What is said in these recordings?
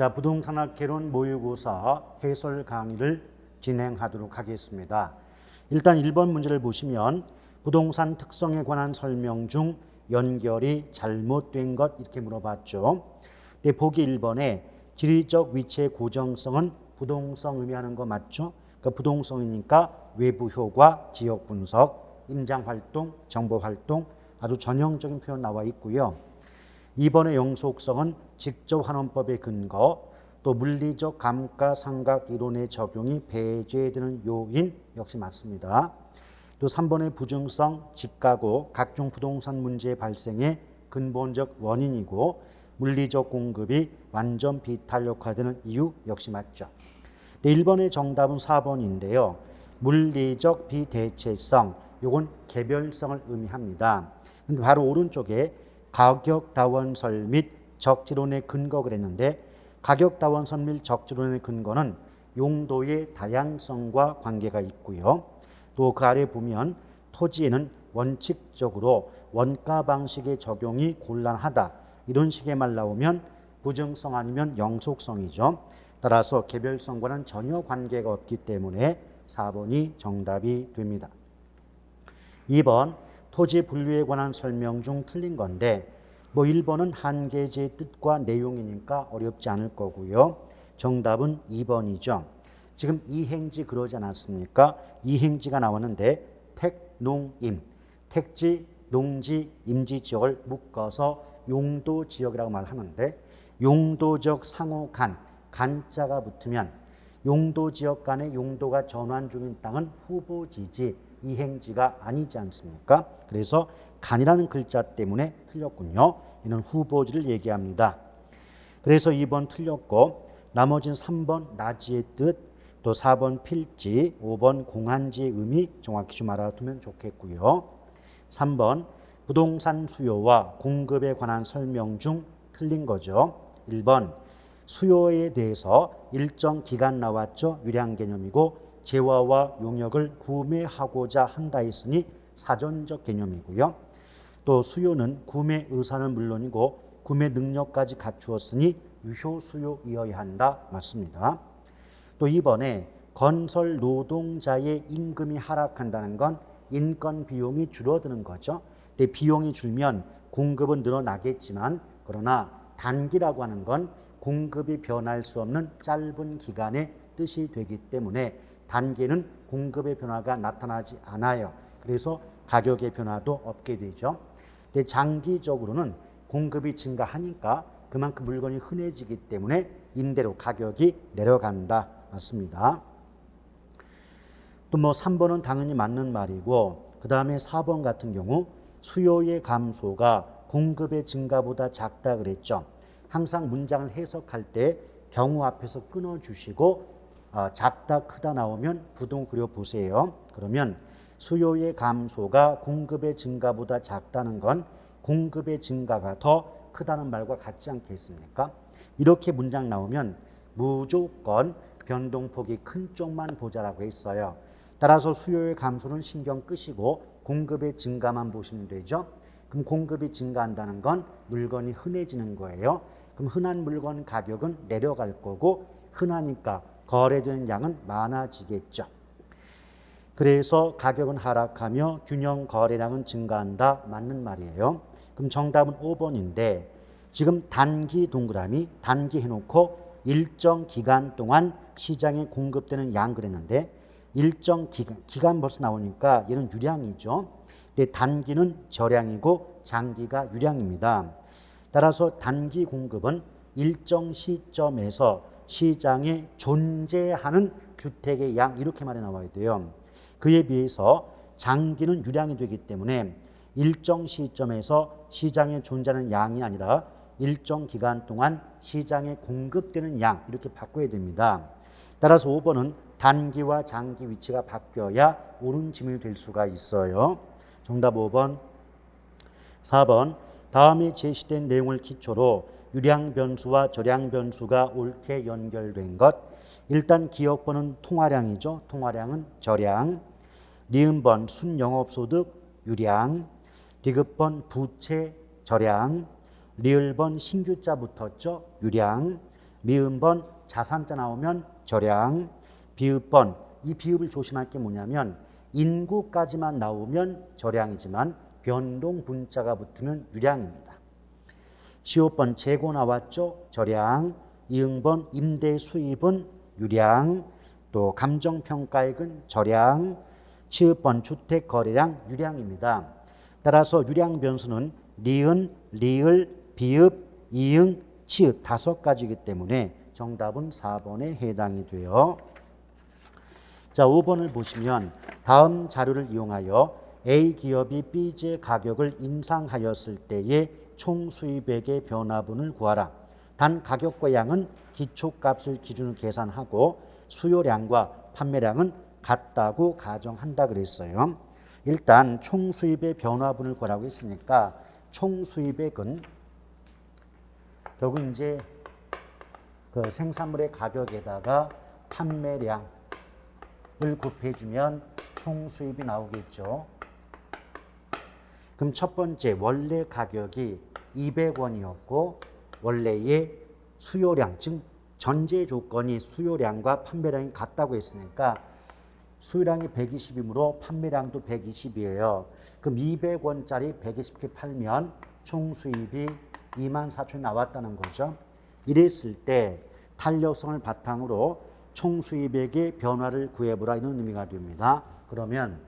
자, 부동산학 개론 모의고사 해설 강의를 진행하도록 하겠습니다. 일단 1번 문제를 보시면 부동산 특성에 관한 설명 중 연결이 잘못된 것 이렇게 물어봤죠. 근데 보기 1번에 지리적 위치의 고정성은 부동성 의미하는 거 맞죠? 그러니까 부동성이니까 외부 효과, 지역 분석, 임장 활동, 정보 활동 아주 전형적인 표현 나와 있고요. 2번의 영속성은 직접 환원법의 근거, 또 물리적 감가상각 이론의 적용이 배제되는 요인 역시 맞습니다. 또 3번의 부증성, 직가고 각종 부동산 문제 발생의 근본적 원인이고 물리적 공급이 완전 비탄력화되는 이유 역시 맞죠. 1번의 정답은 4번인데요. 물리적 비대체성, 요건 개별성을 의미합니다. 근데 바로 오른쪽에 가격다원설 및 적지론의 근거 그랬는데 가격다원설 및 적지론의 근거는 용도의 다양성과 관계가 있고요. 또 그 아래 보면 토지에는 원칙적으로 원가 방식의 적용이 곤란하다. 이런 식의 말 나오면 부증성 아니면 영속성이죠. 따라서 개별성과는 전혀 관계가 없기 때문에 4번이 정답이 됩니다. 2번 토지 분류에 관한 설명 중 틀린 건데 1번은 한계지의 뜻과 내용이니까 어렵지 않을 거고요. 정답은 2번이죠. 지금 이행지 그러지 않았습니까? 이행지가 나오는데 택, 농, 임. 택지, 농지, 임지 지역을 묶어서 용도 지역이라고 말하는데 용도적 상호 간자가 붙으면 용도 지역 간의 용도가 전환 중인 땅은 후보지지 이행지가 아니지 않습니까? 그래서 간이라는 글자 때문에 틀렸군요. 이는 후보지를 얘기합니다. 그래서 2번 틀렸고 나머지는 3번 나지의 뜻, 또 4번 필지, 5번 공한지의 의미 정확히 좀 알아두면 좋겠고요. 3번 부동산 수요와 공급에 관한 설명 중 틀린 거죠. 1번 수요에 대해서 일정 기간 나왔죠. 유량 개념이고 재화와 용역을 구매하고자 한다 했으니 사전적 개념이고요. 또 수요는 구매 의사는 물론이고 구매 능력까지 갖추었으니 유효 수요이어야 한다. 맞습니다. 또 2번에 건설 노동자의 임금이 하락한다는 건 인건 비용이 줄어드는 거죠. 근데 비용이 줄면 공급은 늘어나겠지만 그러나 단기라고 하는 건 공급이 변할 수 없는 짧은 기간의 뜻이 되기 때문에 단기에는 공급의 변화가 나타나지 않아요. 그래서 가격의 변화도 없게 되죠. 근데 장기적으로는 공급이 증가하니까 그만큼 물건이 흔해지기 때문에 임대료 가격이 내려간다. 맞습니다. 또 3번은 당연히 맞는 말이고 그 다음에 4번 같은 경우 수요의 감소가 공급의 증가보다 작다 그랬죠. 항상 문장을 해석할 때 경우 앞에서 끊어주시고 작다 크다 나오면 부동 그려보세요. 그러면 수요의 감소가 공급의 증가보다 작다는 건 공급의 증가가 더 크다는 말과 같지 않겠습니까? 이렇게 문장 나오면 무조건 변동폭이 큰 쪽만 보자라고 했어요. 따라서 수요의 감소는 신경 끄시고 공급의 증가만 보시면 되죠. 그럼 공급이 증가한다는 건 물건이 흔해지는 거예요. 그럼 흔한 물건 가격은 내려갈 거고 흔하니까 거래되는 양은 많아지겠죠. 그래서 가격은 하락하며 균형 거래량은 증가한다. 맞는 말이에요. 그럼 정답은 5번인데 지금 단기 동그라미 단기 해놓고 일정 기간 동안 시장에 공급되는 양 그랬는데 일정 기간 벌써 나오니까 얘는 유량이죠. 근데 단기는 저량이고 장기가 유량입니다. 따라서 단기 공급은 일정 시점에서 시장에 존재하는 주택의 양 이렇게 말이 나와야 돼요. 그에 비해서 장기는 유량이 되기 때문에 일정 시점에서 시장에 존재하는 양이 아니라 일정 기간 동안 시장에 공급되는 양 이렇게 바꿔야 됩니다. 따라서 5번은 단기와 장기 위치가 바뀌어야 옳은 지문이 될 수가 있어요. 정답 5번. 4번 다음에 제시된 내용을 기초로 유량 변수와 저량 변수가 옳게 연결된 것. 일단 기억번은 통화량이죠. 통화량은 저량. 니은번 순영업소득 유량. 디귿번 부채 저량. 리을번 신규자 붙었죠. 유량. 미음번 자산자 나오면 절양, 비읍번 이 비읍을 조심할 게 뭐냐면 인구까지만 나오면 절양이지만 변동 분자가 붙으면 유량입니다. 시옷번 재고 나왔죠? 절양, 이응번 임대 수입은 유량, 또 감정평가액은 절양, 치읍번 주택 거래량 유량입니다. 따라서 유량 변수는 니은, 리을, 비읍, 이응, 치읍 5가지이기 때문에 정답은 4번에 해당이 돼요. 자, 5번을 보시면 다음 자료를 이용하여 A 기업이 B제 가격을 인상하였을 때의 총 수입액의 변화분을 구하라. 단 가격과 양은 기초값을 기준으로 계산하고 수요량과 판매량은 같다고 가정한다 그랬어요. 일단 총 수입의 변화분을 구하라고 했으니까 총 수입액은 결국 이제 그 생산물의 가격에다가 판매량을 곱해주면 총 수입이 나오겠죠. 그럼 첫 번째 원래 가격이 200원이었고 원래의 수요량, 즉 전제 조건이 수요량과 판매량이 같다고 했으니까 수요량이 120이므로 판매량도 120이에요. 그럼 200원짜리 120개 팔면 총 수입이 24,000원이 나왔다는 거죠. 이랬을 때 탄력성을 바탕으로 총 수입액의 변화를 구해보라 이런 의미가 됩니다. 그러면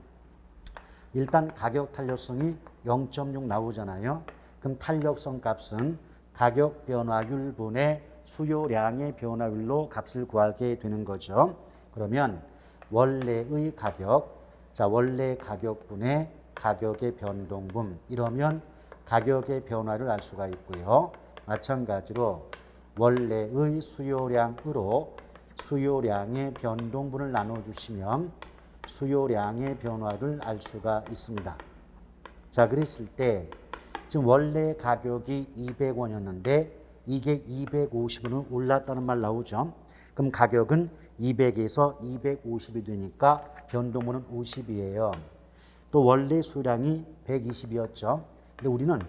일단 가격 탄력성이 0.6 나오잖아요. 그럼 탄력성 값은 가격 변화율 분의 수요량의 변화율로 값을 구하게 되는 거죠. 그러면 원래의 가격, 자 원래 가격분의 가격의 변동분 이러면 가격의 변화를 알 수가 있고요. 마찬가지로 원래의 수요량으로 수요량의 변동분을 나눠주시면 수요량의 변화를 알 수가 있습니다. 자, 그랬을 때 지금 원래 가격이 200원이었는데 이게 250원으로 올랐다는 말 나오죠. 그럼 가격은 200에서 250이 되니까 변동분은 50이에요. 또 원래 수요량이 120이었죠. 근데 우리는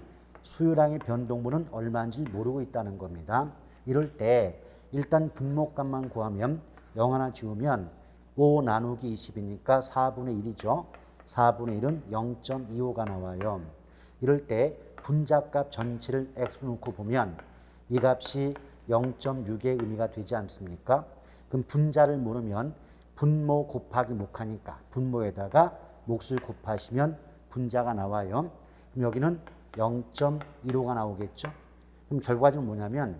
수요량의 변동분은 얼마인지 모르고 있다는 겁니다. 이럴 때 일단 분모값만 구하면 0 하나 지우면 5 나누기 20이니까 4분의 1이죠. 4분의 1은 0.25가 나와요. 이럴 때 분자값 전체를 x로 놓고 보면 이 값이 0.6의 의미가 되지 않습니까? 그럼 분자를 모르면 분모 곱하기 목하니까 분모에다가 몫을 곱하시면 분자가 나와요. 그럼 여기는 0.15가 나오겠죠. 그럼 결과적으로 뭐냐면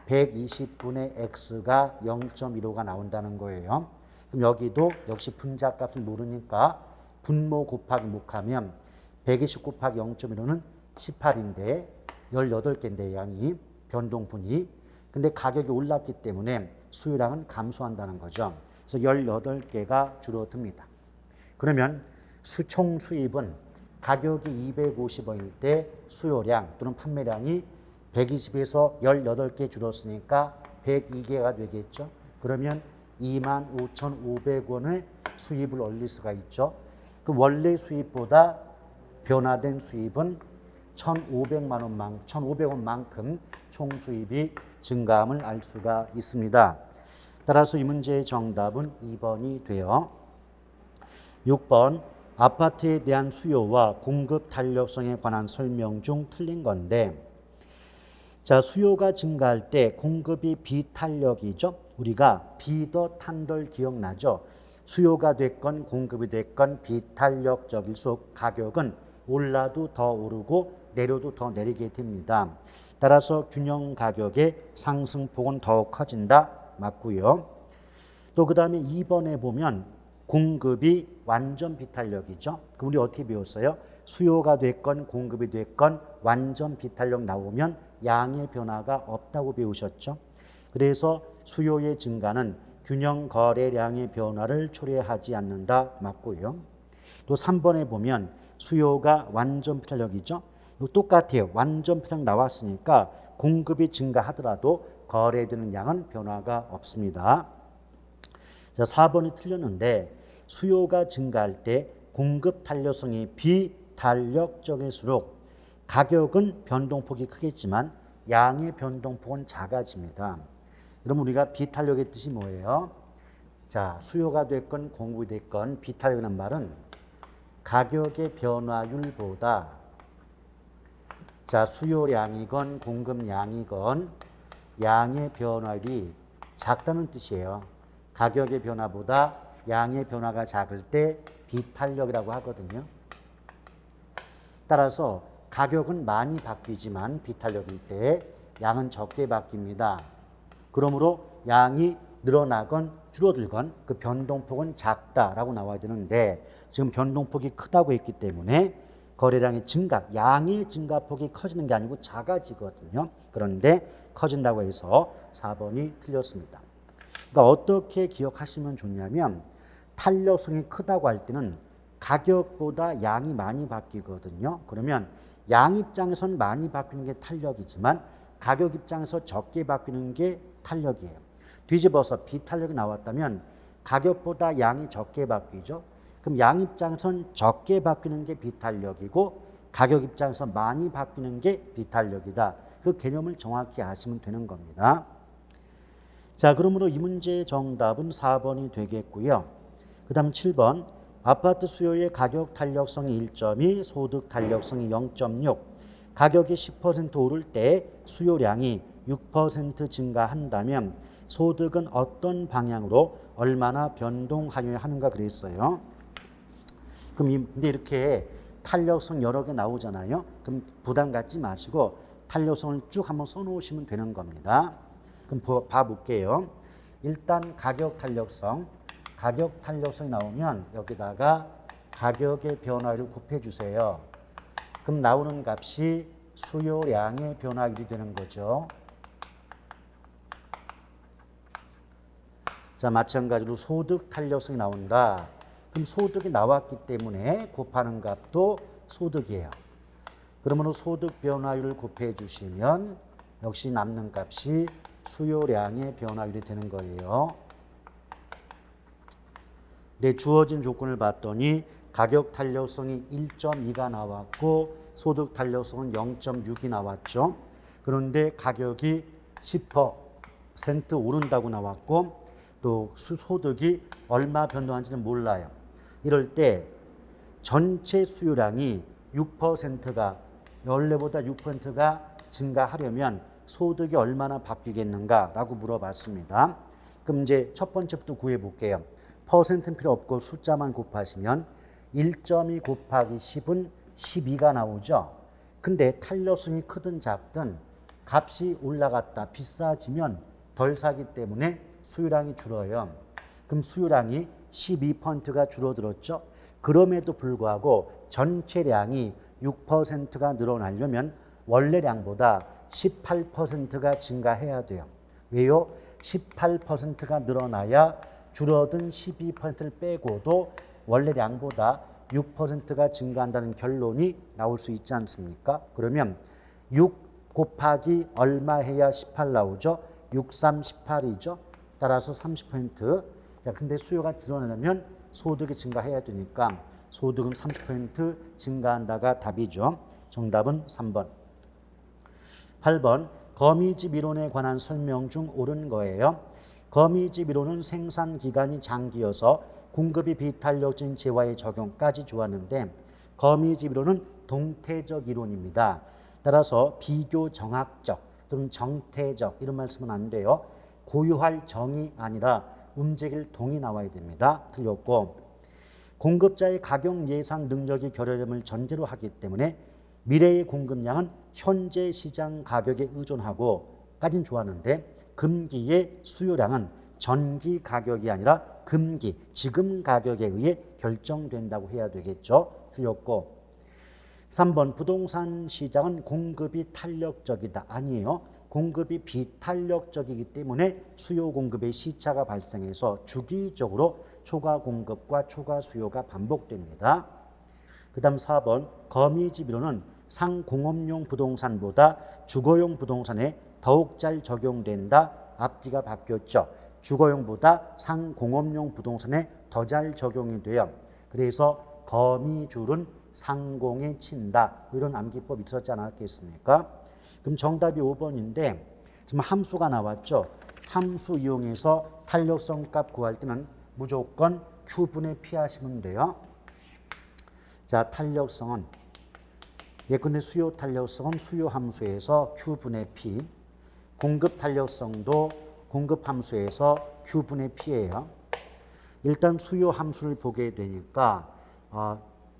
120분의 x가 0.15가 나온다는 거예요. 그럼 여기도 역시 분자값을 모르니까 분모 곱하기 목하면 120 곱하기 0.15는 18인데 18개인데 양이 변동분이 근데 가격이 올랐기 때문에 수요량은 감소한다는 거죠. 그래서 18개가 줄어듭니다. 그러면 총 수입은 가격이 250원일 때 수요량 또는 판매량이 120에서 18개 줄었으니까 102개가 되겠죠. 그러면 25,500원의 수입을 올릴 수가 있죠. 그 원래 수입보다 변화된 수입은 1,500원만큼 총 수입이 증가함을 알 수가 있습니다. 따라서 이 문제의 정답은 2번이 돼요. 6번 아파트에 대한 수요와 공급 탄력성에 관한 설명 중 틀린 건데 자 수요가 증가할 때 공급이 비탄력이죠. 우리가 비더 탄덜 기억나죠. 수요가 됐건 공급이 됐건 비탄력적일수록 가격은 올라도 더 오르고 내려도 더 내리게 됩니다. 따라서 균형 가격의 상승폭은 더욱 커진다. 맞고요. 또 그 다음에 2번에 보면 공급이 완전 비탄력이죠. 그럼 우리 어떻게 배웠어요? 수요가 됐건 공급이 됐건 완전 비탄력 나오면 양의 변화가 없다고 배우셨죠. 그래서 수요의 증가는 균형 거래량의 변화를 초래하지 않는다. 맞고요. 또 3번에 보면 수요가 완전 비탄력이죠. 똑같아요. 완전 비탄력 나왔으니까 공급이 증가하더라도 거래되는 양은 변화가 없습니다. 자, 4번이 틀렸는데 수요가 증가할 때 공급 탄력성이 비탄력적일수록 가격은 변동폭이 크겠지만 양의 변동폭은 작아집니다. 그럼 우리가 비탄력의 뜻이 뭐예요? 자, 수요가 됐건 공급이 됐건 비탄력이라는 말은 가격의 변화율보다 자, 수요량이건 공급량이건 양의 변화율이 작다는 뜻이에요. 가격의 변화보다 양의 변화가 작을 때 비탄력이라고 하거든요. 따라서 가격은 많이 바뀌지만 비탄력일 때 양은 적게 바뀝니다. 그러므로 양이 늘어나건 줄어들건 그 변동폭은 작다라고 나와야 되는데 지금 변동폭이 크다고 했기 때문에 거래량의 증가, 양의 증가폭이 커지는 게 아니고 작아지거든요. 그런데 커진다고 해서 4번이 틀렸습니다. 그러니까 어떻게 기억하시면 좋냐면 탄력성이 크다고 할 때는 가격보다 양이 많이 바뀌거든요. 그러면 양 입장에선 많이 바뀌는 게 탄력이지만 가격 입장에서 적게 바뀌는 게 탄력이에요. 뒤집어서 비탄력이 나왔다면 가격보다 양이 적게 바뀌죠. 그럼 양 입장에선 적게 바뀌는 게 비탄력이고 가격 입장에서 많이 바뀌는 게 비탄력이다. 그 개념을 정확히 아시면 되는 겁니다. 자, 그러므로 이 문제의 정답은 4번이 되겠고요. 그 다음 7번 아파트 수요의 가격 탄력성이 1.2, 소득 탄력성이 0.6. 가격이 10% 오를 때 수요량이 6% 증가한다면 소득은 어떤 방향으로 얼마나 변동하여야 하는가 그랬어요. 그럼 근데 이렇게 탄력성 여러 개 나오잖아요. 그럼 부담 갖지 마시고 탄력성을 쭉 한번 써놓으시면 되는 겁니다. 그럼 봐볼게요. 일단 가격 탄력성이 나오면 여기다가 가격의 변화율을 곱해주세요. 그럼 나오는 값이 수요량의 변화율이 되는 거죠. 자, 마찬가지로 소득 탄력성이 나온다. 그럼 소득이 나왔기 때문에 곱하는 값도 소득이에요. 그러므로 소득 변화율을 곱해 주시면 역시 남는 값이 수요량의 변화율이 되는 거예요. 네, 주어진 조건을 봤더니 가격 탄력성이 1.2가 나왔고 소득 탄력성은 0.6이 나왔죠. 그런데 가격이 10% 오른다고 나왔고 또 소득이 얼마 변동하는지는 몰라요. 이럴 때 전체 수요량이 6%가 원래보다 6%가 증가하려면 소득이 얼마나 바뀌겠는가라고 물어봤습니다. 그럼 이제 첫 번째부터 구해 볼게요. 퍼센트는 필요 없고 숫자만 곱하시면 1.2 곱하기 10은 12가 나오죠. 근데 탄력성이 크든 작든 값이 올라갔다 비싸지면 덜 사기 때문에 수요량이 줄어요. 그럼 수요량이 12%가 줄어들었죠. 그럼에도 불구하고 전체량이 6%가 늘어나려면 원래량보다 18%가 증가해야 돼요. 왜요? 18%가 늘어나야 줄어든 12%를 빼고도 원래량보다 6%가 증가한다는 결론이 나올 수 있지 않습니까? 그러면 6 곱하기 얼마 해야 18 나오죠? 6, 3, 18이죠. 따라서 30%. 자, 근데 수요가 늘어나려면 소득이 증가해야 되니까 소득은 30% 증가한다가 답이죠. 정답은 3번. 8번 거미집 이론에 관한 설명 중 옳은 거예요. 거미집 이론은 생산 기간이 장기여서 공급이 비탄력적인 재화의 적용까지 좋았는데 거미집 이론은 동태적 이론입니다. 따라서 비교 정학적 또는 정태적 이런 말 쓰면 안 돼요. 고유할 정이 아니라 움직일 동이 나와야 됩니다. 틀렸고 공급자의 가격 예상 능력이 결여됨을 전제로 하기 때문에 미래의 공급량은 현재 시장 가격에 의존하고까지는 좋았는데 금기의 수요량은 전기 가격이 아니라 금기, 지금 가격에 의해 결정된다고 해야 되겠죠. 틀렸고 3번 부동산 시장은 공급이 탄력적이다. 아니에요. 공급이 비탄력적이기 때문에 수요 공급의 시차가 발생해서 주기적으로 초과 공급과 초과 수요가 반복됩니다. 그 다음 4번 거미집 이론은 상공업용 부동산보다 주거용 부동산에 더욱 잘 적용된다. 앞뒤가 바뀌었죠. 주거용보다 상공업용 부동산에 더 잘 적용이 돼요. 그래서 거미줄은 상공에 친다. 이런 암기법이 있었지 않았겠습니까? 그럼 정답이 5번인데 지금 함수가 나왔죠. 함수 이용해서 탄력성 값 구할 때는 무조건 Q분의 P 하시면 돼요. 자, 탄력성은 예컨대 수요 탄력성은 수요 함수에서 Q분의 P, 공급 탄력성도 공급 함수에서 Q분의 P예요. 일단 수요 함수를 보게 되니까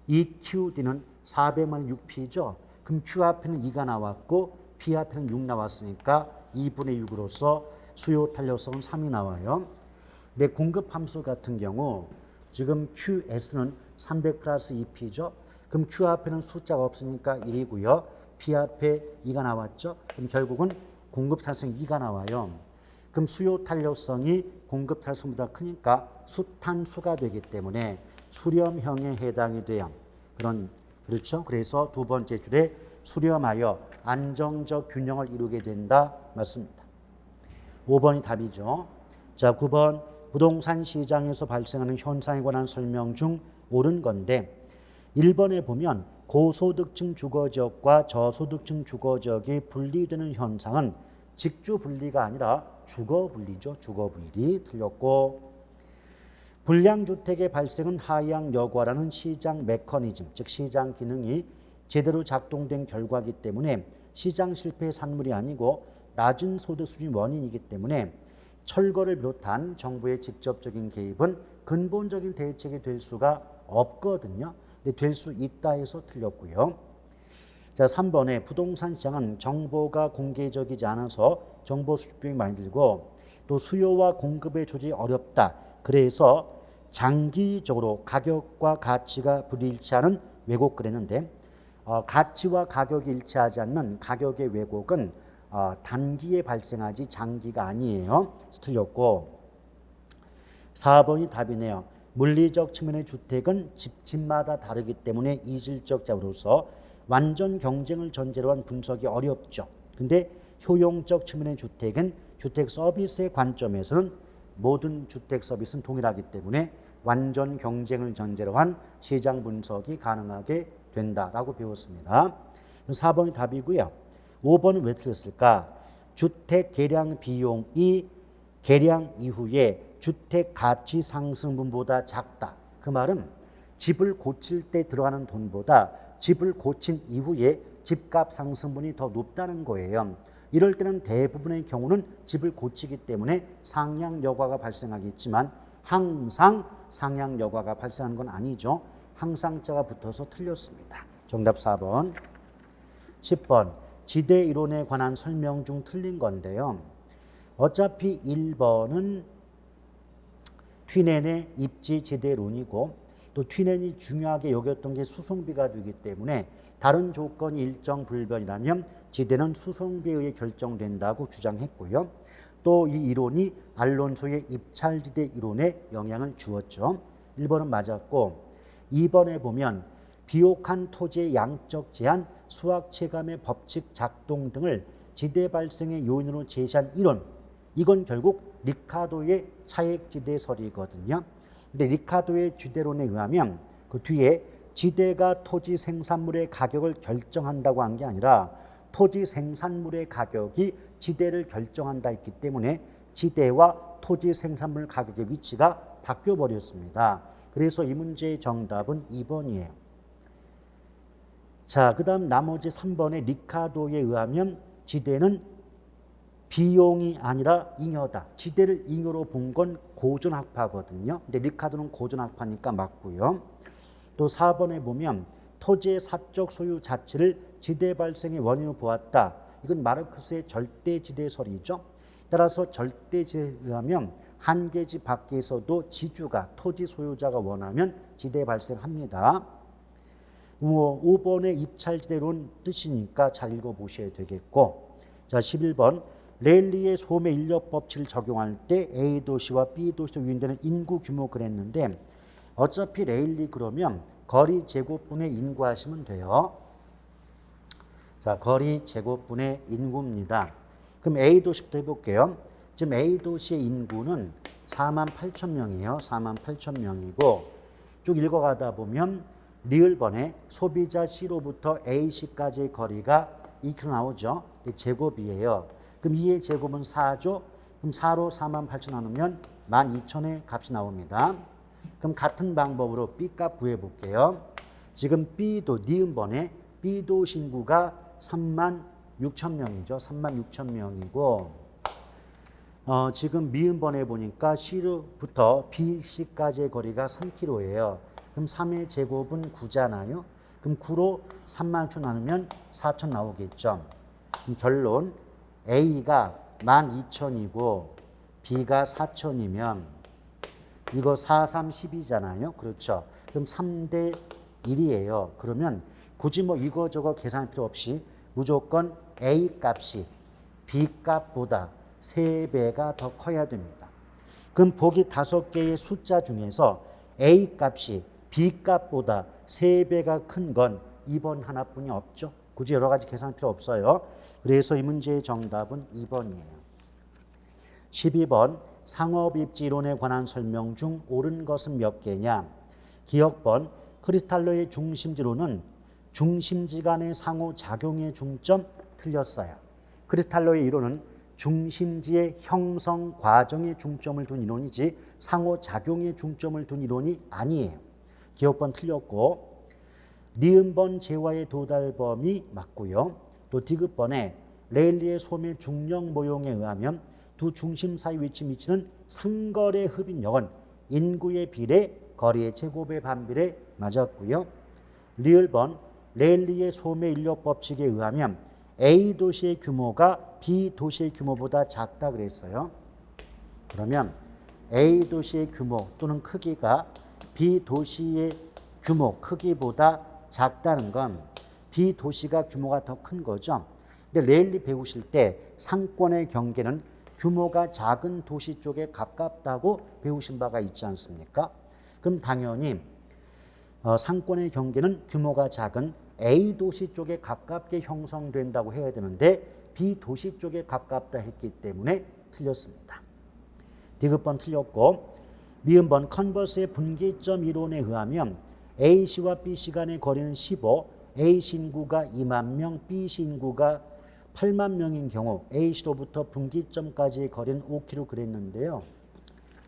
EQD는 400만 6P죠. 그럼 Q 앞에는 2가 나왔고 P 앞에는 6 나왔으니까 2분의 6으로서 수요 탄력성은 3이 나와요. 내 공급 함수 같은 경우 지금 QS는 300 플러스 2P죠. 그럼 Q 앞에는 숫자가 없으니까 1이고요. P 앞에 2가 나왔죠. 그럼 결국은 공급 탄력성이 2가 나와요. 그럼 수요 탄력성이 공급 탄력성보다 크니까 수탄수가 되기 때문에 수렴형에 해당이 돼요. 그렇죠. 그래서 두 번째 줄에 수렴하여 안정적 균형을 이루게 된다. 맞습니다. 5번이 답이죠. 자, 9번 부동산 시장에서 발생하는 현상에 관한 설명 중 옳은 건데 1번에 보면 고소득층 주거지역과 저소득층 주거지역이 분리되는 현상은 직주 분리가 아니라 주거 분리죠. 주거 분리 틀렸고 불량주택의 발생은 하향 여과라는 시장 메커니즘, 즉 시장 기능이 제대로 작동된 결과이기 때문에 시장 실패의 산물이 아니고 낮은 소득 수준이 원인이기 때문에 철거를 비롯한 정부의 직접적인 개입은 근본적인 대책이 될 수가 없거든요. 근데 될 수 있다 해서 틀렸고요. 자, 3번에 부동산 시장은 정보가 공개적이지 않아서 정보 수집 비용이 많이 들고 또 수요와 공급의 조절이 어렵다. 그래서 장기적으로 가격과 가치가 불일치하는 왜곡 그랬는데 가치와 가격이 일치하지 않는 가격의 왜곡은 단기에 발생하지 장기가 아니에요. 틀렸고 4번이 답이네요. 물리적 측면의 주택은 집마다 다르기 때문에 이질적 자료로서 완전 경쟁을 전제로 한 분석이 어렵죠. 근데 효용적 측면의 주택은 주택 서비스의 관점에서는 모든 주택 서비스는 동일하기 때문에 완전 경쟁을 전제로 한 시장 분석이 가능하게 된다라고 배웠습니다. 4번이 답이고요. 5번은 왜 틀렸을까? 주택 개량 비용이 개량 이후에 주택 가치 상승분보다 작다. 그 말은 집을 고칠 때 들어가는 돈보다 집을 고친 이후에 집값 상승분이 더 높다는 거예요. 이럴 때는 대부분의 경우는 집을 고치기 때문에 상향 여과가 발생하겠지만 항상 상향 여과가 발생하는 건 아니죠. 항상자가 붙어서 틀렸습니다. 정답 4번. 10번 지대 이론에 관한 설명 중 틀린 건데요. 어차피 1번은 튀넨의 입지 지대론이고 또 튀넨이 중요하게 여겼던 게 수송비가 되기 때문에 다른 조건이 일정 불변이라면 지대는 수송비에 의해 결정된다고 주장했고요. 또 이 이론이 알론소의 입찰지대 이론에 영향을 주었죠. 1번은 맞았고 2번에 보면 비옥한 토지의 양적 제한, 수학 체감의 법칙 작동 등을 지대 발생의 요인으로 제시한 이론, 이건 결국 리카도의 차액지대설이거든요. 근데 리카도의 지대론에 의하면 그 뒤에 지대가 토지 생산물의 가격을 결정한다고 한 게 아니라 토지 생산물의 가격이 지대를 결정한다 했기 때문에 지대와 토지 생산물 가격의 위치가 바뀌어 버렸습니다. 그래서 이 문제의 정답은 2번이에요. 자, 그다음 나머지 3번의 리카도에 의하면 지대는 비용이 아니라 잉여다. 지대를 잉여로 본 건 고전학파거든요. 근데 리카도는 고전학파니까 맞고요. 또 4번에 보면 토지의 사적 소유 자체를 지대 발생의 원인으로 보았다. 이건 마르크스의 절대지대설이죠. 따라서 절대지대에 의하면 한계지 밖에서도 지주가 토지 소유자가 원하면 지대 발생합니다. 5번의 입찰지대론 뜻이니까 잘 읽어보셔야 되겠고, 자 11번 레일리의 소매 인력 법칙을 적용할 때 A 도시와 B 도시로 유인되는 인구 규모 그랬는데 어차피 레일리 그러면 거리 제곱분의 인구 하시면 돼요. 자, 거리 제곱분의 인구입니다. 그럼 A 도시부터 해볼게요. 지금 A 도시의 인구는 48,000명이에요. 48,000명이고 쭉 읽어가다 보면 리을번에 소비자 C로부터 AC까지의 거리가 2km 나오죠. 제곱이에요. 그럼 2의 제곱은 4죠. 그럼 4로 48,000 나누면 12,000의 값이 나옵니다. 그럼 같은 방법으로 B값 구해볼게요. 지금 B도 니은번에 B도 신구가 36,000명이죠. 36,000명이고 지금 미음번에 보니까 C로부터 BC까지의 거리가 3km예요. 그럼 3의 제곱은 9잖아요. 그럼 9로 36,000 나누면 4,000 나오겠죠. 그럼 결론 A가 12,000이고 B가 4,000이면 이거 4, 3, 10이잖아요. 그렇죠. 그럼 3대 1이에요. 그러면 굳이 뭐 이거저거 계산할 필요 없이 무조건 A 값이 B 값보다 3배가 더 커야 됩니다. 그럼 보기 5개의 숫자 중에서 A 값이 B 값보다 3배가 큰 건 2번 하나뿐이 없죠. 굳이 여러 가지 계산할 필요 없어요. 그래서 이 문제의 정답은 2번이에요. 12번 상업입지론에 관한 설명 중 옳은 것은 몇 개냐? 기억번 크리스탈로의 중심지론은 중심지 간의 상호작용의 중점 틀렸어요. 크리스탈로의 이론은 중심지의 형성 과정에 중점을 둔 이론이지 상호작용에 중점을 둔 이론이 아니에요. 기억번 틀렸고 니은번 재화의 도달범위 맞고요. 또 디귿번에 레일리의 소매 중력 모형에 의하면 두 중심 사이 위치 미치는 상거래 흡입력은 인구의 비례, 거리의 제곱의 반비례 맞았고요. 리을번 레일리의 소매 인력 법칙에 의하면 A 도시의 규모가 B 도시의 규모보다 작다 그랬어요. 그러면 A 도시의 규모 또는 크기가 B 도시의 규모, 크기보다 작다는 건 B 도시가 규모가 더 큰 거죠. 근데 레일리 배우실 때 상권의 경계는 규모가 작은 도시 쪽에 가깝다고 배우신 바가 있지 않습니까? 그럼 당연히 상권의 경계는 규모가 작은 A 도시 쪽에 가깝게 형성된다고 해야 되는데 B 도시 쪽에 가깝다 했기 때문에 틀렸습니다. 디귿번 틀렸고 미음번 컨버스의 분기점 이론에 의하면 A시와 B시 간의 거리는 15, A시 인구가 2만 명, B시 인구가 8만 명인 경우 A시로부터 분기점까지의 거리는 5km 그랬는데요.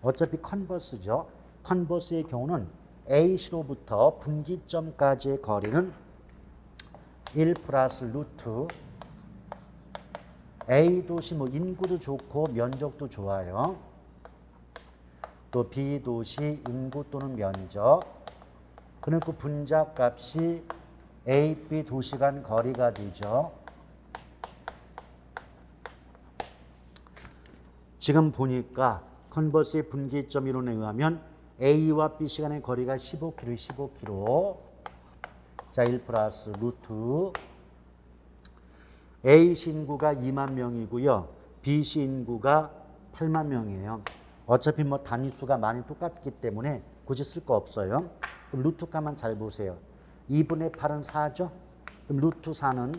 어차피 컨버스죠. 컨버스의 경우는 A시로부터 분기점까지의 거리는 1 플러스 루트 A 도시 뭐 인구도 좋고 면적도 좋아요. 또 B 도시 인구 또는 면적. 그러니까 분자값이 A, B 도시 간 거리가 되죠. 지금 보니까 컨버스의 분기점 이론에 의하면 A와 B 시간의 거리가 15km, 15km. 자, 1 플러스 루트 A 인구가 2만 명이고요. B 인구가 8만 명이에요. 어차피 뭐 단위수가 많이 똑같기 때문에 굳이 쓸 거 없어요. 그럼 루트 값만 잘 보세요. 2분의 8은 4죠. 그럼 루트 4는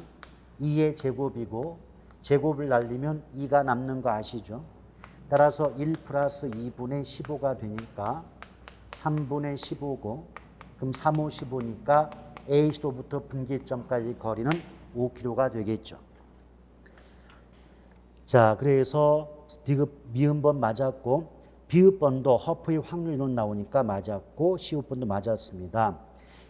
2의 제곱이고 제곱을 날리면 2가 남는 거 아시죠? 따라서 1 플러스 2분의 15가 되니까 3분의 15고 그럼 3, 5, 15니까 A시로부터 분기점까지 거리는 5km가 되겠죠. 자, 그래서 디귿 미음번 맞았고 비읍번도 허프의 확률론 나오니까 맞았고 시읍번도 맞았습니다.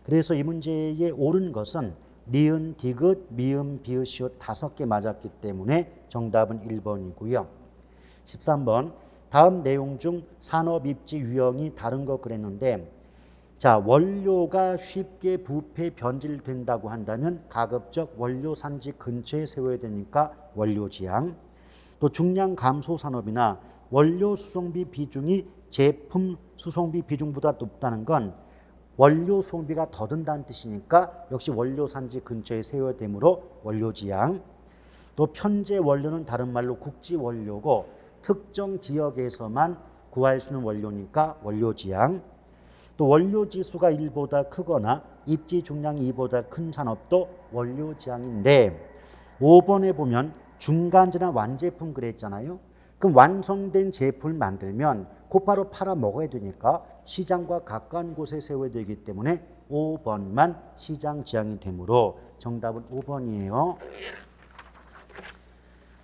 그래서 이 문제에 옳은 것은 니은, 디귿, 미음, 비읍, 시옷 5개 맞았기 때문에 정답은 1번이고요. 13번 다음 내용 중 산업입지 유형이 다른 것 그랬는데 자, 원료가 쉽게 부패 변질된다고 한다면 가급적 원료 산지 근처에 세워야 되니까 원료 지향. 또 중량 감소 산업이나 원료 수송비 비중이 제품 수송비 비중보다 높다는 건 원료 수송비가 더 든다는 뜻이니까 역시 원료 산지 근처에 세워야 되므로 원료 지향. 또 편제 원료는 다른 말로 국지 원료고 특정 지역에서만 구할 수 있는 원료니까 원료 지향. 또 원료 지수가 1보다 크거나 입지 중량이 2보다 큰 산업도 원료 지향인데 5번에 보면 중간재나 완제품 그랬잖아요. 그럼 완성된 제품을 만들면 곧바로 팔아 먹어야 되니까 시장과 가까운 곳에 세워야 되기 때문에 5번만 시장 지향이 되므로 정답은 5번이에요.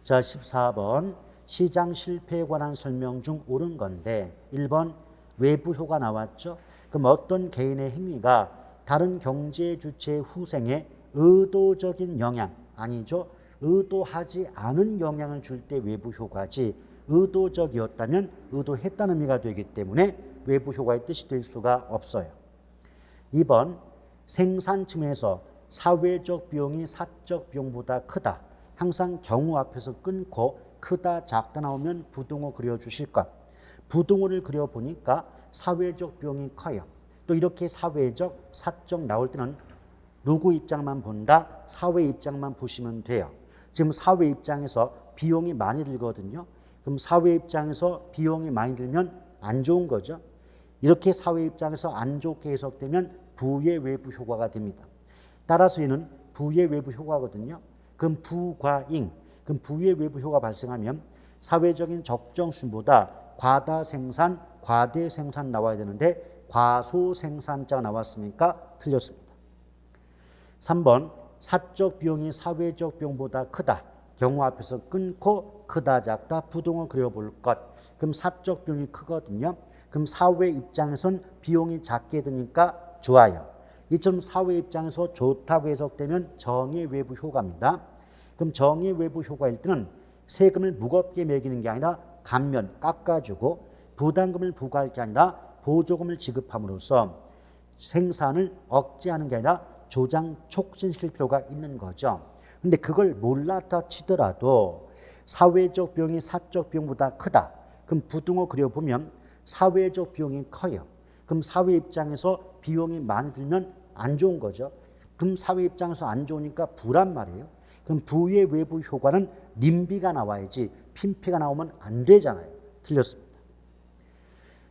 자, 14번 시장 실패에 관한 설명 중 옳은 건데 1번 외부 효과 나왔죠. 그럼 어떤 개인의 행위가 다른 경제 주체의 후생에 의도적인 영향 아니죠. 의도하지 않은 영향을 줄 때 외부 효과지 의도적이었다면 의도했다는 의미가 되기 때문에 외부 효과의 뜻이 될 수가 없어요. 2번 생산 측면에서 사회적 비용이 사적 비용보다 크다. 항상 경우 앞에서 끊고 크다 작다 나오면 부동어 그려주실 것. 부동어를 그려보니까 사회적 비용이 커요. 또 이렇게 사회적, 사적 나올 때는 누구 입장만 본다? 사회 입장만 보시면 돼요. 지금 사회 입장에서 비용이 많이 들거든요. 그럼 사회 입장에서 비용이 많이 들면 안 좋은 거죠. 이렇게 사회 입장에서 안 좋게 해석되면 부의 외부 효과가 됩니다. 따라서 얘는 부의 외부 효과거든요. 그럼 부과 잉, 그럼 부의 외부 효과 발생하면 사회적인 적정 수준보다 과다 생산, 과대 생산 나와야 되는데 과소 생산자가 나왔으니까 틀렸습니다. 3번 사적 비용이 사회적 비용보다 크다. 경우 앞에서 끊고 크다 작다 부동을 그려볼 것. 그럼 사적 비용이 크거든요. 그럼 사회 입장에선 비용이 작게 드니까 좋아요. 이처럼 사회 입장에서 좋다고 해석되면 정의 외부 효과입니다. 그럼 정의 외부 효과일 때는 세금을 무겁게 매기는 게 아니라 감면 깎아주고 부담금을 부과할 게 아니라 보조금을 지급함으로써 생산을 억제하는 게 아니라 조장 촉진시킬 필요가 있는 거죠. 근데 그걸 몰랐다 치더라도 사회적 비용이 사적 비용보다 크다. 그럼 부등호 그려보면 사회적 비용이 커요. 그럼 사회 입장에서 비용이 많이 들면 안 좋은 거죠. 그럼 사회 입장에서 안 좋으니까 부란 말이에요. 그럼 부의 외부 효과는 님비가 나와야지 핀피가 나오면 안 되잖아요. 틀렸습니다.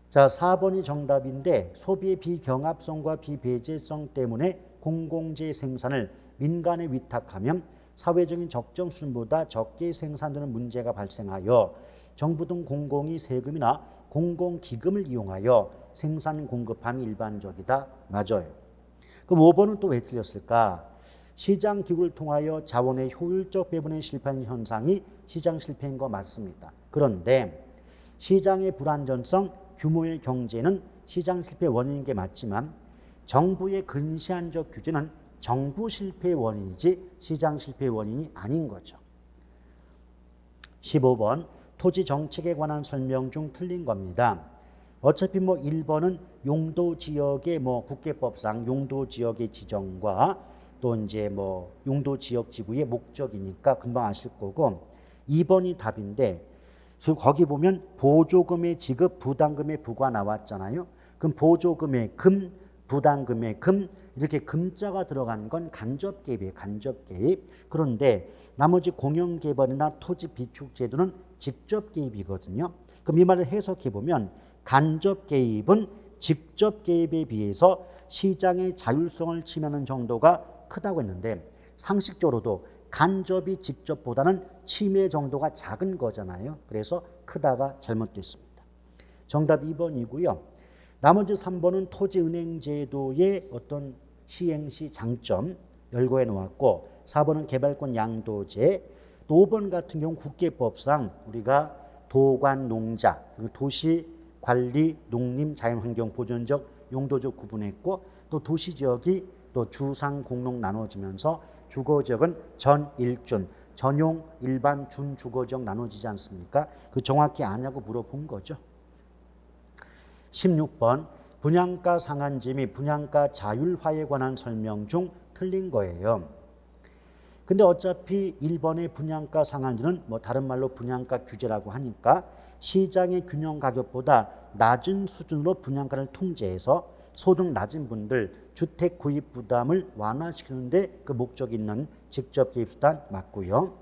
자, 4번이 정답인데 소비의 비경합성과 비배제성 때문에 공공재 생산을 민간에 위탁하면 사회적인 적정 수준보다 적게 생산되는 문제가 발생하여 정부 등 공공이 세금이나 공공기금을 이용하여 생산 공급함이 일반적이다. 맞아요. 그럼 5번은 또 왜 틀렸을까? 시장 기구를 통하여 자원의 효율적 배분에 실패하는 현상이 시장 실패인 거 맞습니다. 그런데 시장의 불안전성, 규모의 경제는 시장 실패 원인인 게 맞지만 정부의 근시안적 규제는 정부 실패의 원인이지 시장 실패의 원인이 아닌 거죠. 15번 토지 정책에 관한 설명 중 틀린 겁니다. 어차피 1번은 용도 지역의 국계법상 용도 지역의 지정과 또 이제 용도 지역 지구의 목적이니까 금방 아실 거고 2번이 답인데 거기 보면 보조금의 지급, 부담금의 부가 나왔잖아요. 그럼 보조금의 금, 부담금의 금 이렇게 금자가 들어간 건 간접 개입이에요. 간접 개입. 그런데 나머지 공영 개발이나 토지 비축 제도는 직접 개입이거든요. 그럼 이 말을 해석해 보면 간접 개입은 직접 개입에 비해서 시장의 자율성을 침해하는 정도가 크다고 했는데 상식적으로도 간접이 직접보다는 침해 정도가 작은 거잖아요. 그래서 크다가 잘못됐습니다. 정답 2번이고요. 나머지 3번은 토지은행제도의 어떤 시행시 장점 열거해 놓았고 4번은 개발권 양도제 또 5번 같은 경우 국계법상 우리가 도관 농자 도시관리 농림 자연환경 보존적 용도적 구분했고 또 도시지역이 또 주상 공농 나눠지면서 주거지역은 전일준 전용 일반 준주거지역 나눠지지 않습니까? 그 정확히 아냐고 물어본 거죠. 16번 분양가 상한제 및 분양가 자율화에 관한 설명 중 틀린 거예요. 근데 어차피 1번의 분양가 상한제는 다른 말로 분양가 규제라고 하니까 시장의 균형 가격보다 낮은 수준으로 분양가를 통제해서 소득 낮은 분들 주택 구입 부담을 완화시키는데 그 목적이 있는 직접 개입 수단 맞고요.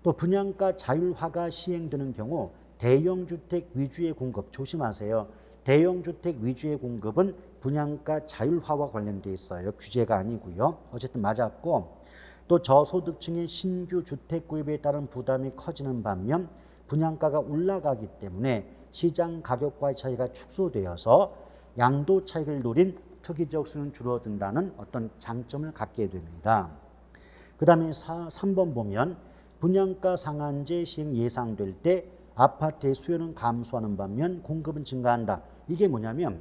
또 분양가 자율화가 시행되는 경우 대형주택 위주의 공급 조심하세요. 대형주택 위주의 공급은 분양가 자율화와 관련돼 있어요. 규제가 아니고요. 어쨌든 맞았고 또 저소득층의 신규 주택 구입에 따른 부담이 커지는 반면 분양가가 올라가기 때문에 시장 가격과의 차이가 축소되어서 양도 차익을 노린 투기적 수는 줄어든다는 어떤 장점을 갖게 됩니다. 그 다음에 3번 보면 분양가 상한제 시행 예상될 때 아파트의 수요는 감소하는 반면 공급은 증가한다. 이게 뭐냐면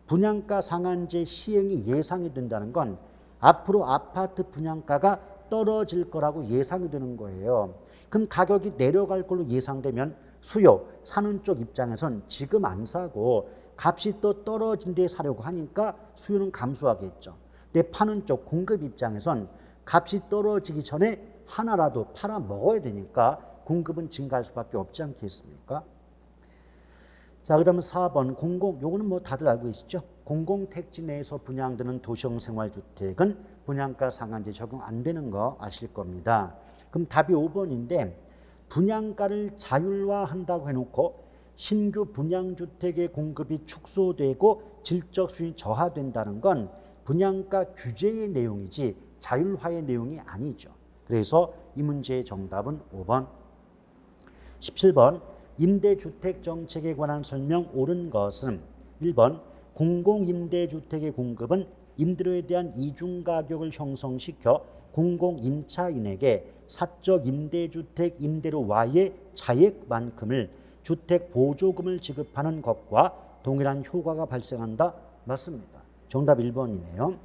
분양가 상한제 시행이 예상이 된다는 건 앞으로 아파트 분양가가 떨어질 거라고 예상이 되는 거예요. 그럼 가격이 내려갈 걸로 예상되면 수요, 사는 쪽 입장에선 지금 안 사고 값이 또 떨어진 데에 사려고 하니까 수요는 감소하겠죠. 근데 파는 쪽 공급 입장에선 값이 떨어지기 전에 하나라도 팔아 먹어야 되니까 공급은 증가할 수밖에 없지 않겠습니까? 자, 그다음에 4번 요거는 뭐 다들 알고 계시죠? 공공택지 내에서 분양되는 도시형 생활주택은 분양가 상한제 적용 안 되는 거 아실 겁니다. 그럼 답이 5번인데 분양가를 자율화한다고 해놓고 신규 분양주택의 공급이 축소되고 질적 수준이 저하된다는 건 분양가 규제의 내용이지 자율화의 내용이 아니죠. 그래서 이 문제의 정답은 5번. 17번 임대주택 정책에 관한 설명 옳은 것은 1번 공공임대주택의 공급은 임대료에 대한 이중가격을 형성시켜 공공임차인에게 사적 임대주택 임대료와의 차액만큼을 주택보조금을 지급하는 것과 동일한 효과가 발생한다. 맞습니다. 정답 1번이네요.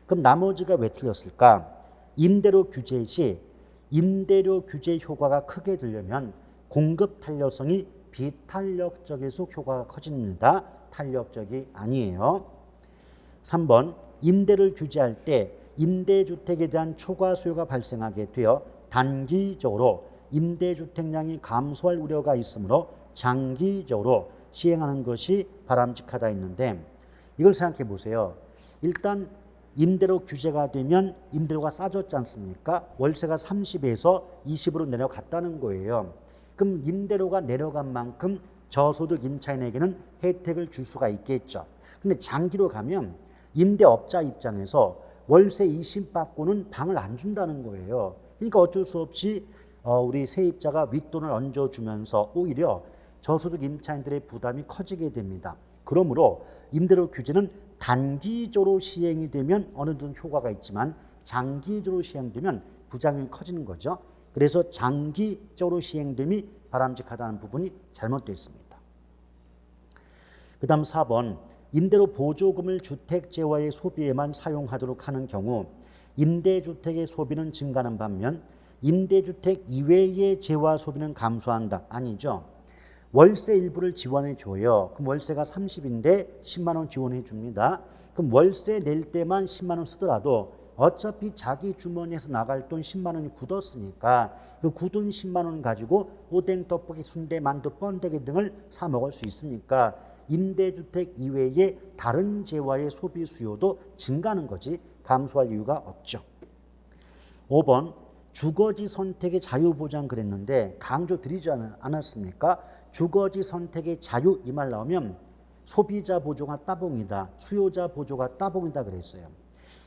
그럼 나머지가 왜 틀렸을까? 임대료 규제 시 임대료 규제 효과가 크게 들려면 공급 탄력성이 비탄력적일수록 효과가 커집니다. 탄력적이 아니에요. 3번 임대를 규제할 때 임대주택에 대한 초과 수요가 발생하게 되어 단기적으로 임대주택량이 감소할 우려가 있으므로 장기적으로 시행하는 것이 바람직하다 했는데 이걸 생각해 보세요. 일단 임대료 규제가 되면 임대료가 싸졌지 않습니까? 월세가 30에서 20으로 내려갔다는 거예요. 그럼 임대료가 내려간 만큼 저소득 임차인에게는 혜택을 줄 수가 있겠죠. 근데 장기로 가면 임대업자 입장에서 월세 20 받고는 방을 안 준다는 거예요. 그러니까 어쩔 수 없이 우리 세입자가 윗돈을 얹어주면서 오히려 저소득 임차인들의 부담이 커지게 됩니다. 그러므로 임대료 규제는 단기적으로 시행이 되면 어느 정도 효과가 있지만 장기적으로 시행되면 부작용이 커지는 거죠. 그래서 장기적으로 시행됨이 바람직하다는 부분이 잘못되어 있습니다. 그 다음 4번 임대료 보조금을 주택 재화의 소비에만 사용하도록 하는 경우 임대주택의 소비는 증가하는 반면 임대주택 이외의 재화 소비는 감소한다. 아니죠. 월세 일부를 지원해 줘요. 그럼 월세가 30인데 10만 원 지원해 줍니다. 그럼 월세 낼 때만 10만 원 쓰더라도 어차피 자기 주머니에서 나갈 돈 10만 원이 굳었으니까 그 굳은 10만 원 가지고 오뎅, 떡볶이, 순대, 만두, 번데기 등을 사 먹을 수 있으니까 임대주택 이외의 다른 재화의 소비 수요도 증가하는 거지 감소할 이유가 없죠. 5번 주거지 선택의 자유 보장 그랬는데 강조 드리지 않았습니까? 주거지 선택의 자유 이 말 나오면 소비자 보조가 따봉이다. 수요자 보조가 따봉이다 그랬어요.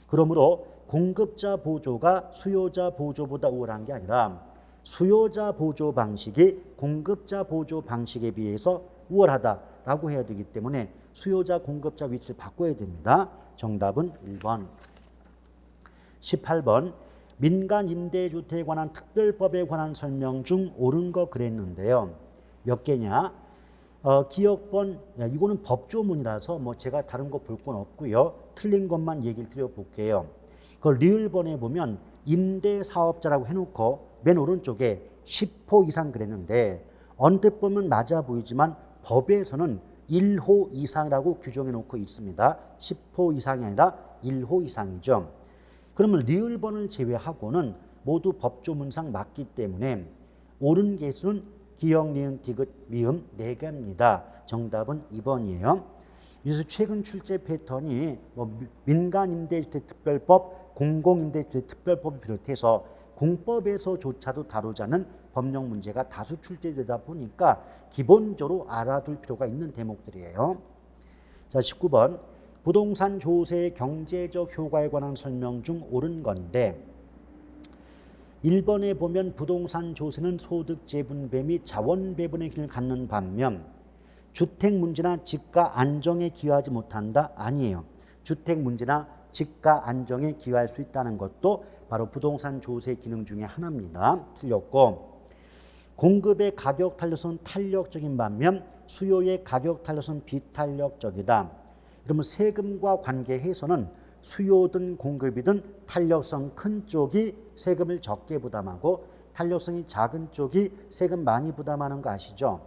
그러므로 공급자 보조가 수요자 보조보다 우월한 게 아니라 수요자 보조 방식이 공급자 보조 방식에 비해서 우월하다라고 해야 되기 때문에 수요자 공급자 위치를 바꿔야 됩니다. 정답은 1번. 18번 민간 임대주택에 관한 특별법에 관한 설명 중 옳은 거 그랬는데요. 몇 개냐? 기억번 이거는 법조문이라서 뭐 제가 다른 거 볼 건 없고요. 틀린 것만 얘기를 드려볼게요. 그 리을번에 보면 임대사업자라고 해놓고 맨 오른쪽에 10호 이상 그랬는데 언뜻 보면 맞아 보이지만 법에서는 1호 이상이라고 규정해 놓고 있습니다. 10호 이상이 아니라 1호 이상이죠. 그러면 리을번을 제외하고는 모두 법조문상 맞기 때문에 옳은 개수는 기역, 니은, 디귿, 미음 4개입니다. 정답은 2번이에요. 그래서 최근 출제 패턴이 민간임대주택특별법, 공공임대주택특별법을 비롯해서 공법에서조차도 다루지 않은 법령 문제가 다수 출제되다 보니까 기본적으로 알아둘 필요가 있는 대목들이에요. 자, 19번 부동산 조세의 경제적 효과에 관한 설명 중 옳은 건데 1번에 보면 부동산 조세는 소득 재분배 및 자원 배분의 기능을 갖는 반면 주택 문제나 집가 안정에 기여하지 못한다? 아니에요. 주택 문제나 집가 안정에 기여할 수 있다는 것도 바로 부동산 조세 기능 중에 하나입니다. 틀렸고, 공급의 가격 탄력성은 탄력적인 반면 수요의 가격 탄력성은 비탄력적이다. 그러면 세금과 관계해서는 수요든 공급이든 탄력성 큰 쪽이 세금을 적게 부담하고 탄력성이 작은 쪽이 세금 많이 부담하는 거 아시죠?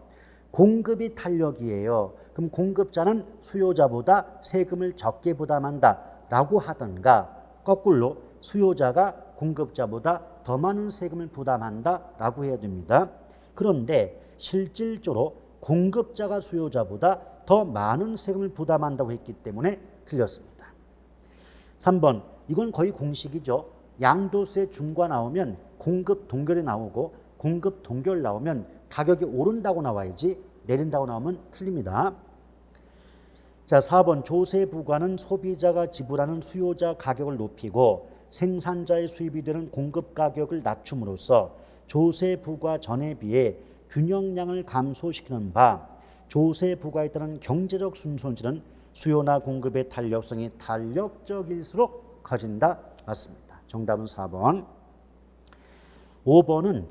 공급이 탄력이에요. 그럼 공급자는 수요자보다 세금을 적게 부담한다라고 하던가, 거꾸로 수요자가 공급자보다 더 많은 세금을 부담한다라고 해야 됩니다. 그런데 실질적으로 공급자가 수요자보다 더 많은 세금을 부담한다고 했기 때문에 틀렸습니다. 3번, 이건 거의 공식이죠. 양도세 중과 나오면 공급 동결이 나오고 공급 동결 나오면 가격이 오른다고 나와야지 내린다고 나오면 틀립니다. 자, 4번, 조세 부과는 소비자가 지불하는 수요자 가격을 높이고 생산자의 수입이 되는 공급 가격을 낮춤으로써 조세 부과 전에 비해 균형량을 감소시키는 바, 조세 부과에 따른 경제적 순손실은 수요나 공급의 탄력성이 탄력적일수록 커진다. 맞습니다. 정답은 4번. 5번은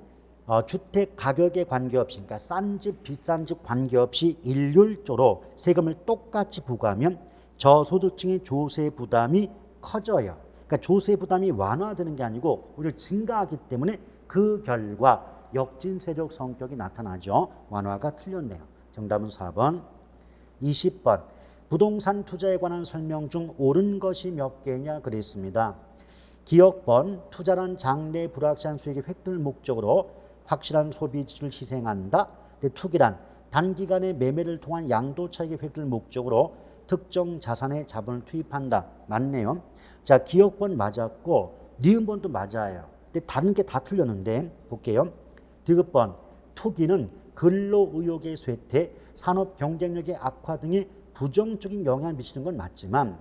주택 가격에 관계없이, 그러니까 싼 집 비싼 집 관계없이 일률적으로 세금을 똑같이 부과하면 저소득층의 조세 부담이 커져요. 그러니까 조세 부담이 완화되는 게 아니고 오히려 증가하기 때문에 그 결과 역진세적 성격이 나타나죠. 완화가 틀렸네요. 정답은 4번. 20번, 부동산 투자에 관한 설명 중 옳은 것이 몇 개냐 그랬습니다. 기억번, 투자란 장래 불확실한 수익의 획득을 목적으로 확실한 소비 지출을 희생한다. 투기란 단기간의 매매를 통한 양도 차익의 획득을 목적으로 특정 자산에 자본을 투입한다. 맞네요. 자, 기억번 맞았고 니은번도 맞아요. 근데 다른 게 다 틀렸는데 볼게요. 디귿번, 투기는 근로의욕의 쇠퇴, 산업 경쟁력의 악화 등의 부정적인 영향을 미치는 건 맞지만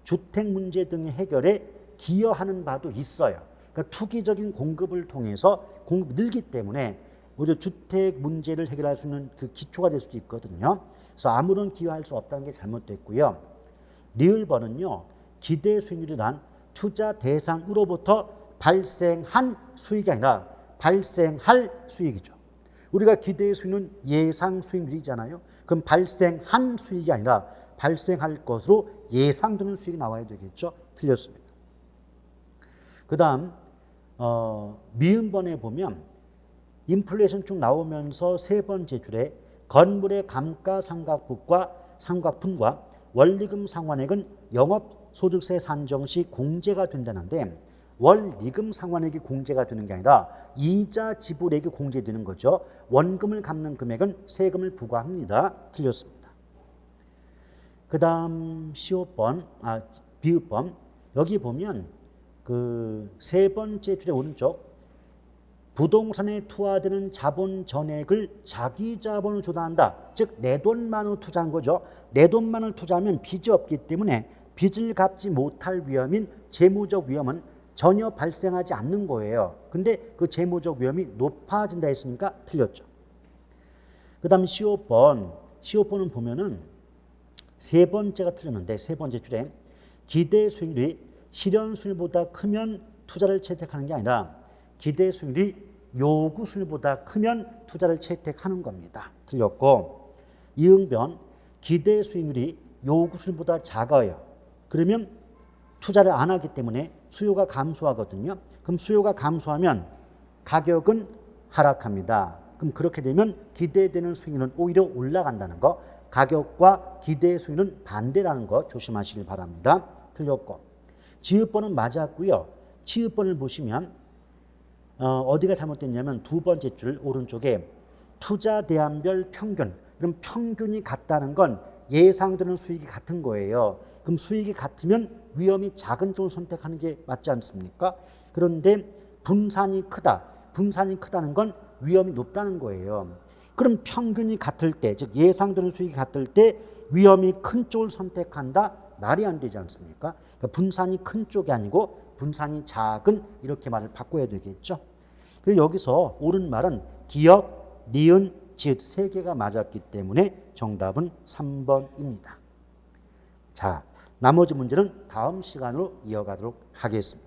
주택 문제 등의 해결에 기여하는 바도 있어요. 그러니까 투기적인 공급을 통해서 공급이 늘기 때문에 오히려 주택 문제를 해결할 수 있는 그 기초가 될 수도 있거든요. 그래서 아무런 기여할 수 없다는 게 잘못됐고요. 리을번은요, 기대 수익률이란 투자 대상으로부터 발생한 수익이 아니라 발생할 수익이죠. 우리가 기대의 수익은 예상 수익률이잖아요. 그럼 발생한 수익이 아니라 발생할 것으로 예상되는 수익이 나와야 되겠죠. 틀렸습니다. 그 다음 미음번에 보면 인플레이션 쭉 나오면서 세 번째 줄에 건물의 감가상각분과 원리금 상환액은 영업소득세 산정 시 공제가 된다는데 원리금 상환액이 공제가 되는 게 아니라 이자 지불액이 공제되는 거죠. 원금을 갚는 금액은 세금을 부과합니다. 틀렸습니다. 그 다음 비읍번 여기 보면 그 세 번째 줄의 오른쪽 부동산에 투하되는 자본 전액을 자기 자본으로 조달한다. 즉 내 돈만으로 투자한 거죠. 내 돈만을 투자하면 빚이 없기 때문에 빚을 갚지 못할 위험인 재무적 위험은 전혀 발생하지 않는 거예요. 근데 그 재무적 위험이 높아진다 했으니까 틀렸죠. 그 다음 15번은 보면은 세 번째가 틀렸는데 세 번째 줄에 기대 수익률이 실현 수익률보다 크면 투자를 채택하는 게 아니라 기대 수익률이 요구 수익률보다 크면 투자를 채택하는 겁니다. 틀렸고 이응변 기대 수익률이 요구 수익률보다 작아요. 그러면 투자를 안 하기 때문에 수요가 감소하거든요. 그럼 수요가 감소하면 가격은 하락합니다. 그럼 그렇게 되면 기대되는 수익률은 오히려 올라간다는 거, 가격과 기대의 수익률은 반대라는 거 조심하시길 바랍니다. 틀렸고 지읒번은 맞았고요. 치읒번을 보시면 어디가 잘못됐냐면 두 번째 줄 오른쪽에 투자 대안별 평균. 그럼 평균이 같다는 건 예상되는 수익이 같은 거예요. 그럼 수익이 같으면 위험이 작은 쪽을 선택하는 게 맞지 않습니까? 그런데 분산이 크다. 분산이 크다는 건 위험이 높다는 거예요. 그럼 평균이 같을 때, 즉 예상되는 수익이 같을 때 위험이 큰 쪽을 선택한다? 말이 안 되지 않습니까? 그러니까 분산이 큰 쪽이 아니고 분산이 작은 이렇게 말을 바꿔야 되겠죠. 그리고 여기서 옳은 말은 기역, 니은, 지읒 세 개가 맞았기 때문에 정답은 3번입니다. 자, 나머지 문제는 다음 시간으로 이어가도록 하겠습니다.